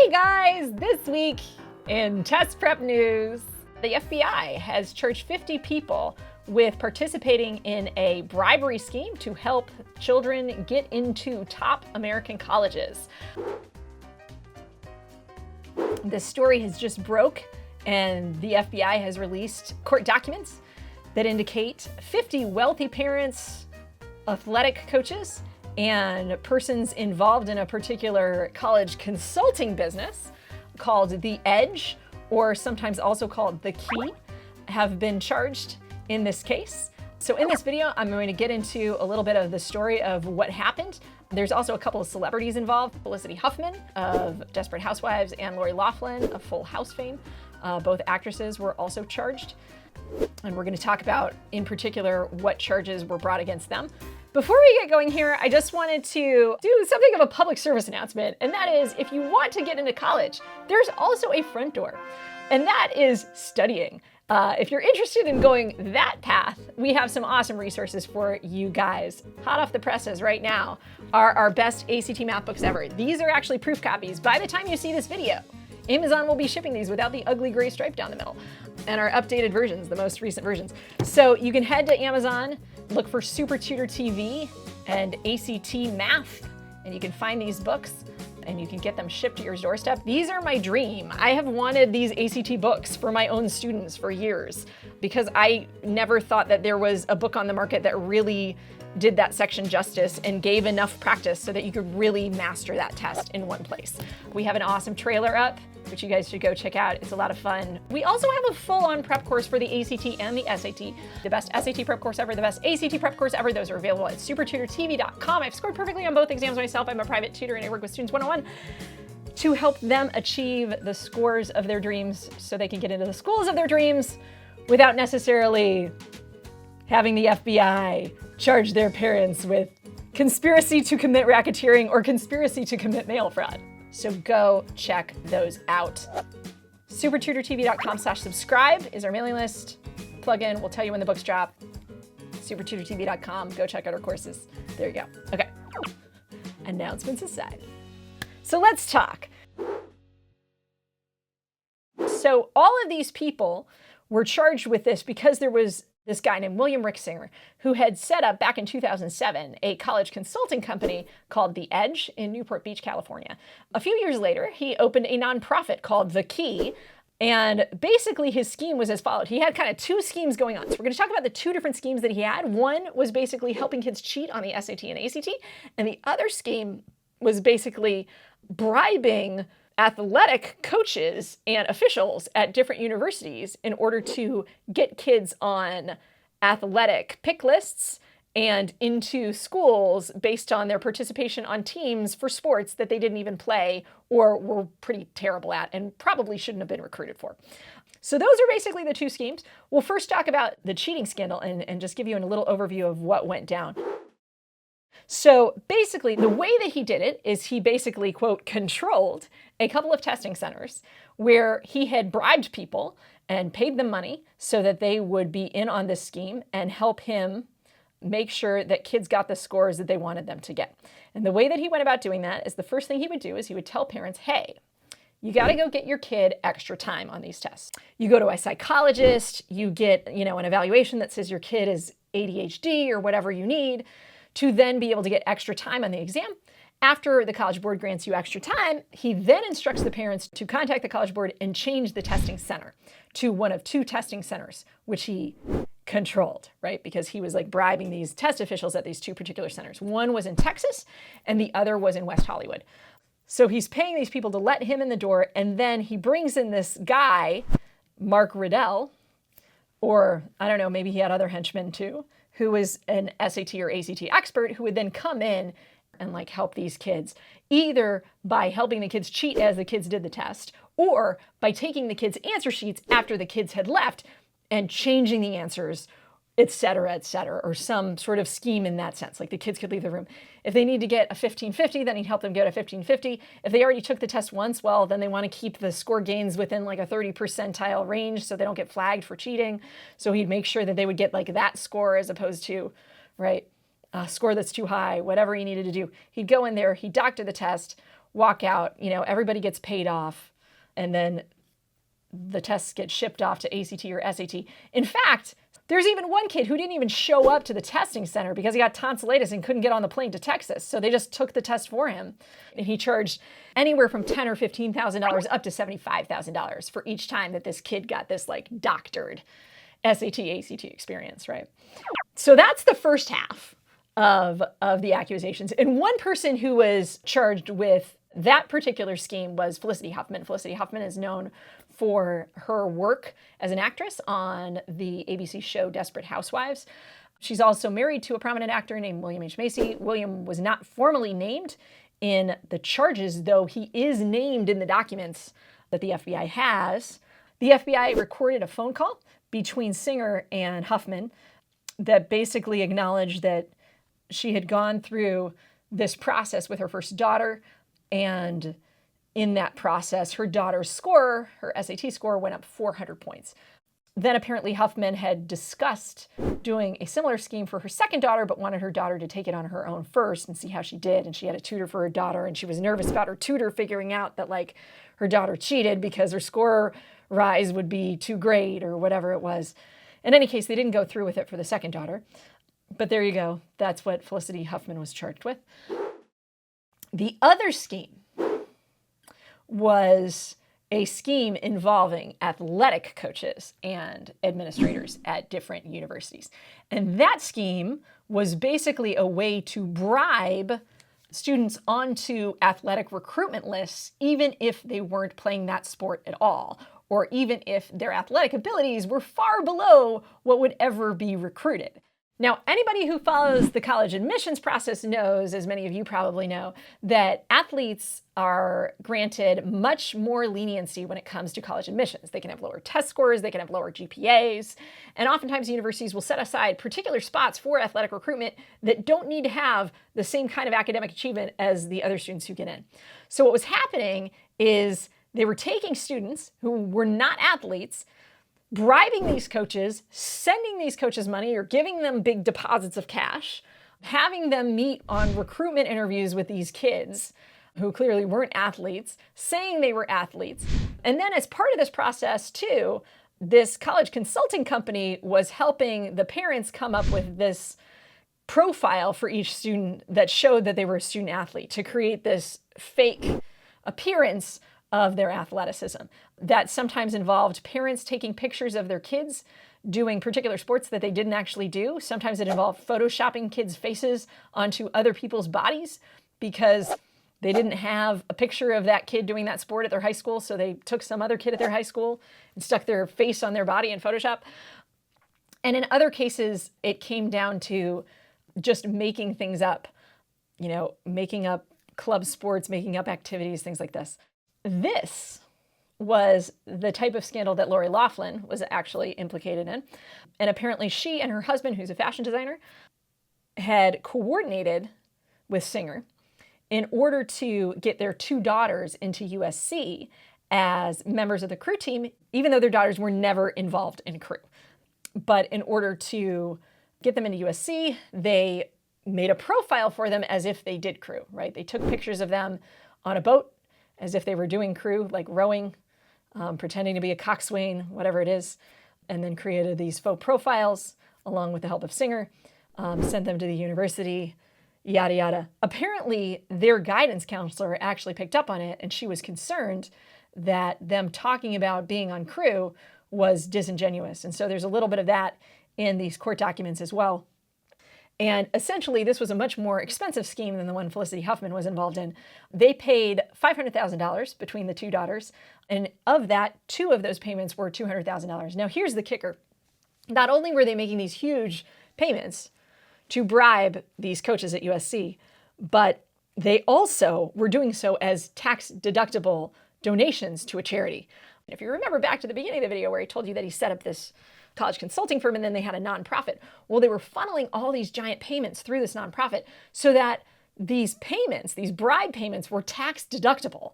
Hey guys, this week in test prep news, the FBI has charged 50 people with participating in a bribery scheme to help children get into top American colleges. This story has just broke, and the FBI has released court documents that indicate 50 wealthy parents, athletic coaches, and persons involved in a particular college consulting business called The Edge, or sometimes also called The Key, have been charged in this case. So in this video, I'm going to get into a little bit of the story of what happened. There's also a couple of celebrities involved. Felicity Huffman of Desperate Housewives and Lori Loughlin of Full House fame. Both actresses were also charged. And we're going to talk about, in particular, what charges were brought against them. Before we get going here, I just wanted to do something of a public service announcement, and that is, if you want to get into college, there's also a front door, and that is studying. If you're interested in going that path, we have some awesome resources for you guys. Hot off the presses right now are our best ACT math books ever. These are actually proof copies. By the time you see this video, Amazon will be shipping these without the ugly gray stripe down the middle, and our updated versions, the most recent versions. So you can head to Amazon, look for SupertutorTV and ACT Math, and you can find these books and you can get them shipped to your doorstep. These are my dream. I have wanted these ACT books for my own students for years because I never thought that there was a book on the market that really did that section justice and gave enough practice so that you could really master that test in one place. We have an awesome trailer up, which you guys should go check out. It's a lot of fun. We also have a full-on prep course for the ACT and the SAT. The best SAT prep course ever, the best ACT prep course ever. Those are available at SupertutorTV.com. I've scored perfectly on both exams myself. I'm a private tutor and I work with Students 101 to help them achieve the scores of their dreams so they can get into the schools of their dreams without necessarily having the FBI charge their parents with conspiracy to commit racketeering or conspiracy to commit mail fraud. So go check those out. SupertutorTV.com/subscribe is our mailing list. Plug in, we'll tell you when the books drop. SupertutorTV.com, go check out our courses. There you go. Okay, announcements aside. So let's talk. So all of these people were charged with this because there was this guy named William Rixinger, who had set up back in 2007 a college consulting company called The Edge in Newport Beach, California. A few years later, he opened a nonprofit called The Key, and basically his scheme was as followed. He had kind of two schemes going on. So we're going to talk about the two different schemes that he had. One was basically helping kids cheat on the SAT and ACT, and the other scheme was basically bribing athletic coaches and officials at different universities in order to get kids on athletic pick lists and into schools based on their participation on teams for sports that they didn't even play or were pretty terrible at and probably shouldn't have been recruited for. So those are basically the two schemes. We'll first talk about the cheating scandal and just give you a little overview of what went down. So basically, the way that he did it is he basically, quote, controlled a couple of testing centers where he had bribed people and paid them money so that they would be in on this scheme and help him make sure that kids got the scores that they wanted them to get. And the way that he went about doing that is the first thing he would do is he would tell parents, hey, you got to go get your kid extra time on these tests. You go to a psychologist, you get, an evaluation that says your kid is ADHD or whatever you need to then be able to get extra time on the exam. After the College Board grants you extra time, he then instructs the parents to contact the College Board and change the testing center to one of two testing centers, which he controlled, right? Because he was like bribing these test officials at these two particular centers. One was in Texas and the other was in West Hollywood. So he's paying these people to let him in the door, and then he brings in this guy, Mark Riddell, or I don't know, maybe he had other henchmen too, who was an SAT or ACT expert who would then come in and help these kids, either by helping the kids cheat as the kids did the test, or by taking the kids' answer sheets after the kids had left and changing the answers, et cetera, or some sort of scheme in that sense. Like the kids could leave the room. If they need to get a 1550, then he'd help them get a 1550. If they already took the test once, well, then they want to keep the score gains within a 30 percentile range so they don't get flagged for cheating. So he'd make sure that they would get that score as opposed to, right, a score that's too high, whatever he needed to do. He'd go in there, he'd doctor the test, walk out, everybody gets paid off, and then the tests get shipped off to ACT or SAT. In fact, there's even one kid who didn't even show up to the testing center because he got tonsillitis and couldn't get on the plane to Texas. So they just took the test for him. And he charged anywhere from $10,000 or $15,000 up to $75,000 for each time that this kid got this doctored SAT, ACT experience, right? So that's the first half of the accusations. And one person who was charged with that particular scheme was Felicity Huffman. Felicity Huffman is known for her work as an actress on the ABC show Desperate Housewives. She's also married to a prominent actor named William H. Macy. William was not formally named in the charges, though he is named in the documents that the FBI has. The FBI recorded a phone call between Singer and Huffman that basically acknowledged that she had gone through this process with her first daughter, and in that process, her daughter's score, her SAT score, went up 400 points. Then apparently Huffman had discussed doing a similar scheme for her second daughter, but wanted her daughter to take it on her own first and see how she did. And she had a tutor for her daughter, and she was nervous about her tutor figuring out that her daughter cheated because her score rise would be too great or whatever it was. In any case, they didn't go through with it for the second daughter. But there you go. That's what Felicity Huffman was charged with. The other scheme was a scheme involving athletic coaches and administrators at different universities. And that scheme was basically a way to bribe students onto athletic recruitment lists, even if they weren't playing that sport at all, or even if their athletic abilities were far below what would ever be recruited. Now, anybody who follows the college admissions process knows, as many of you probably know, that athletes are granted much more leniency when it comes to college admissions. They can have lower test scores, they can have lower GPAs, and oftentimes universities will set aside particular spots for athletic recruitment that don't need to have the same kind of academic achievement as the other students who get in. So what was happening is they were taking students who were not athletes, bribing these coaches, sending these coaches money or giving them big deposits of cash, having them meet on recruitment interviews with these kids who clearly weren't athletes, saying they were athletes. And then as part of this process too, this college consulting company was helping the parents come up with this profile for each student that showed that they were a student athlete to create this fake appearance of their athleticism. That sometimes involved parents taking pictures of their kids doing particular sports that they didn't actually do. Sometimes it involved photoshopping kids' faces onto other people's bodies because they didn't have a picture of that kid doing that sport at their high school, so they took some other kid at their high school and stuck their face on their body in Photoshop. And in other cases, it came down to just making things up, making up club sports, making up activities, things like this. This was the type of scandal that Lori Loughlin was actually implicated in. And apparently she and her husband, who's a fashion designer, had coordinated with Singer in order to get their two daughters into USC as members of the crew team, even though their daughters were never involved in crew. But in order to get them into USC, they made a profile for them as if they did crew, right? They took pictures of them on a boat as if they were doing crew, like rowing, pretending to be a coxswain, whatever it is, and then created these faux profiles along with the help of Singer, sent them to the university, yada, yada. Apparently, their guidance counselor actually picked up on it, and she was concerned that them talking about being on crew was disingenuous. And so there's a little bit of that in these court documents as well. And essentially, this was a much more expensive scheme than the one Felicity Huffman was involved in. They paid $500,000 between the two daughters, and of that, two of those payments were $200,000. Now, here's the kicker. Not only were they making these huge payments to bribe these coaches at USC, but they also were doing so as tax-deductible donations to a charity. If you remember back to the beginning of the video where I told you that he set up this college consulting firm and then they had a nonprofit. Well, they were funneling all these giant payments through this nonprofit so that these payments, these bribe payments, were tax deductible.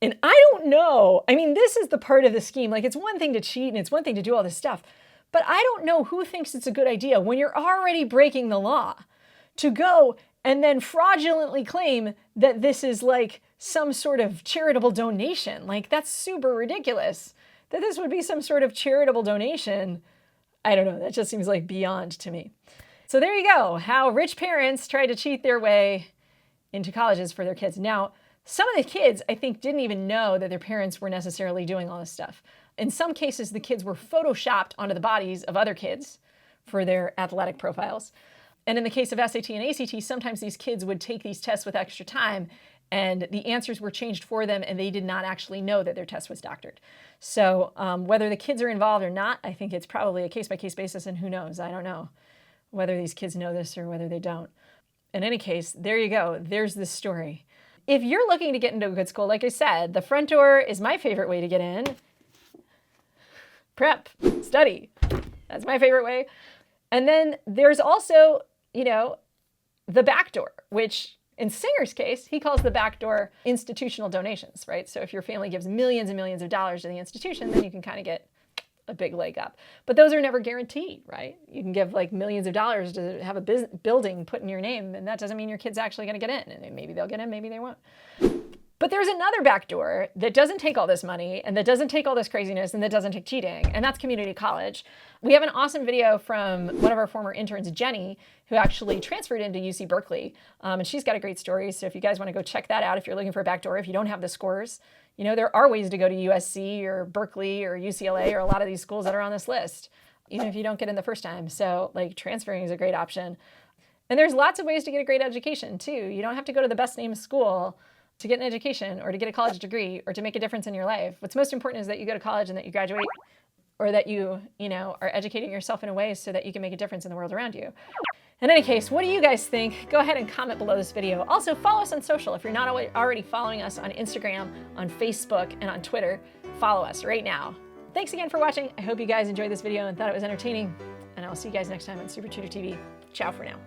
And I don't know. I mean, this is the part of the scheme. It's one thing to cheat and it's one thing to do all this stuff. But I don't know who thinks it's a good idea when you're already breaking the law to go and then fraudulently claim that this is like some sort of charitable donation. Like, that's super ridiculous that this would be some sort of charitable donation. I don't know, that just seems like beyond to me. So there you go, how rich parents try to cheat their way into colleges for their kids. Now, some of the kids, I think, didn't even know that their parents were necessarily doing all this stuff. In some cases, the kids were photoshopped onto the bodies of other kids for their athletic profiles. And in the case of SAT and ACT, sometimes these kids would take these tests with extra time and the answers were changed for them and they did not actually know that their test was doctored. So whether the kids are involved or not, I think it's probably a case-by-case basis, and who knows? I don't know whether these kids know this or whether they don't. In any case, there you go. There's this story. If you're looking to get into a good school, like I said, the front door is my favorite way to get in. Prep, study. That's my favorite way. And then there's also, the back door, which in Singer's case, he calls the back door institutional donations, right? So if your family gives millions and millions of dollars to the institution, then you can kind of get a big leg up. But those are never guaranteed, right? You can give like millions of dollars to have a building put in your name, and that doesn't mean your kid's actually going to get in. And maybe they'll get in, maybe they won't. But there's another back door that doesn't take all this money and that doesn't take all this craziness and that doesn't take cheating, and that's community college. We have an awesome video from one of our former interns, Jenny, who actually transferred into UC Berkeley, and she's got a great story. So if you guys want to go check that out, if you're looking for a back door, if you don't have the scores, there are ways to go to USC or Berkeley or UCLA or a lot of these schools that are on this list, even if you don't get in the first time. So like transferring is a great option. And there's lots of ways to get a great education too. You don't have to go to the best named school to get an education or to get a college degree or to make a difference in your life. What's most important is that you go to college and that you graduate, or that you are educating yourself in a way so that you can make a difference in the world around you. In any case, what do you guys think? Go ahead and comment below this video. Also, follow us on social. If you're not already following us on Instagram, on Facebook, and on Twitter, follow us right now. Thanks again for watching. I hope you guys enjoyed this video and thought it was entertaining, and I'll see you guys next time on SupertutorTV. Ciao for now.